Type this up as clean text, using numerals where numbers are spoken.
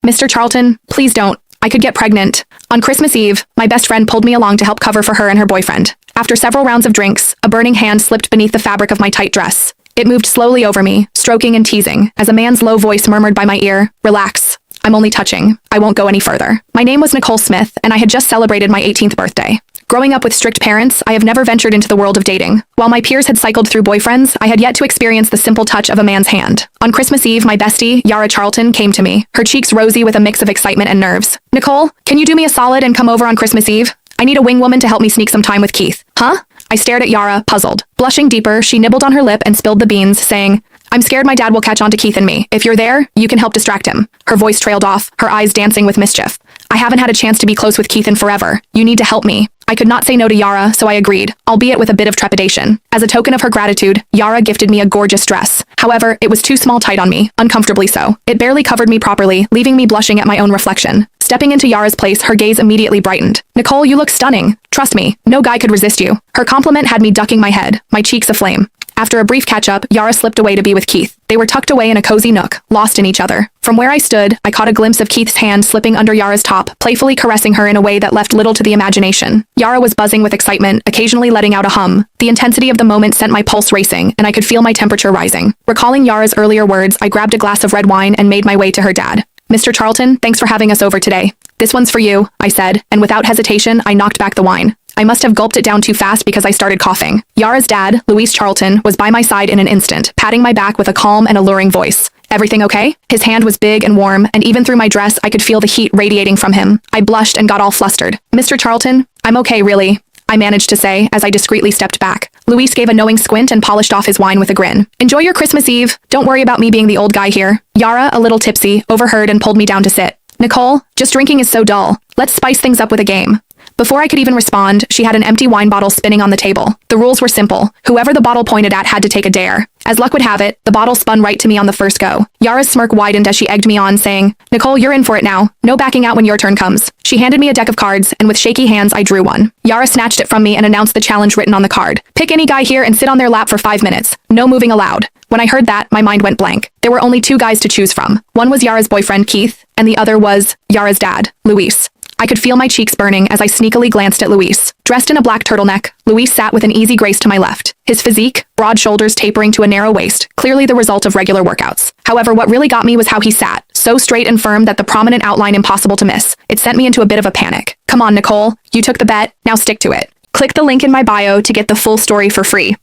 Mr. Charlton, please don't. I could get pregnant. On Christmas Eve, my best friend pulled me along to help cover for her and her boyfriend. After several rounds of drinks, a burning hand slipped beneath the fabric of my tight dress. It moved slowly over me, stroking and teasing, as a man's low voice murmured by my ear, "Relax. I'm only touching. I won't go any further." My name was Nicole Smith, and I had just celebrated my 18th birthday. Growing up with strict parents, I have never ventured into the world of dating. While my peers had cycled through boyfriends, I had yet to experience the simple touch of a man's hand. On Christmas Eve, my bestie, Yara Charlton, came to me, her cheeks rosy with a mix of excitement and nerves. "Nicole, can you do me a solid and come over on Christmas Eve? I need a wing woman to help me sneak some time with Keith." "Huh?" I stared at Yara, puzzled. Blushing deeper, she nibbled on her lip and spilled the beans, saying, "I'm scared my dad will catch on to Keith and me. If you're there, you can help distract him." Her voice trailed off, her eyes dancing with mischief. "I haven't had a chance to be close with Keith in forever. You need to help me." I could not say no to Yara, so I agreed, albeit with a bit of trepidation. As a token of her gratitude, Yara gifted me a gorgeous dress. However, it was too small tight on me, uncomfortably so. It barely covered me properly, leaving me blushing at my own reflection. Stepping into Yara's place, her gaze immediately brightened. "Nicole, you look stunning. Trust me, no guy could resist you." Her compliment had me ducking my head, my cheeks aflame. After a brief catch-up, Yara slipped away to be with Keith. They were tucked away in a cozy nook, lost in each other. From where I stood, I caught a glimpse of Keith's hand slipping under Yara's top, playfully caressing her in a way that left little to the imagination. Yara was buzzing with excitement, occasionally letting out a hum. The intensity of the moment sent my pulse racing, and I could feel my temperature rising. Recalling Yara's earlier words, I grabbed a glass of red wine and made my way to her dad. "Mr. Charlton, thanks for having us over today." "This one's for you," I said, and without hesitation, I knocked back the wine. I must have gulped it down too fast because I started coughing. Yara's dad, Luis Charlton, was by my side in an instant, patting my back with a calm and alluring voice. "Everything okay?" His hand was big and warm, and even through my dress I could feel the heat radiating from him. I blushed and got all flustered. "Mr. Charlton, I'm okay, really," I managed to say as I discreetly stepped back. Luis gave a knowing squint and polished off his wine with a grin. "Enjoy your Christmas Eve. Don't worry about me being the old guy here." Yara, a little tipsy, overheard and pulled me down to sit. "Nicole, just drinking is so dull. Let's spice things up with a game." Before I could even respond, she had an empty wine bottle spinning on the table. The rules were simple. Whoever the bottle pointed at had to take a dare. As luck would have it, the bottle spun right to me on the first go. Yara's smirk widened as she egged me on, saying, "Nicole, you're in for it now. No backing out when your turn comes." She handed me a deck of cards, and with shaky hands I drew one. Yara snatched it from me and announced the challenge written on the card. "Pick any guy here and sit on their lap for 5 minutes. No moving allowed." When I heard that, my mind went blank. There were only 2 guys to choose from. One was Yara's boyfriend, Keith, and the other was Yara's dad, Luis. I could feel my cheeks burning as I sneakily glanced at Luis. Dressed in a black turtleneck, Luis sat with an easy grace to my left. His physique, broad shoulders tapering to a narrow waist, clearly the result of regular workouts. However, what really got me was how he sat, so straight and firm that the prominent outline impossible to miss. It sent me into a bit of a panic. "Come on, Nicole, you took the bet, now stick to it." Click the link in my bio to get the full story for free.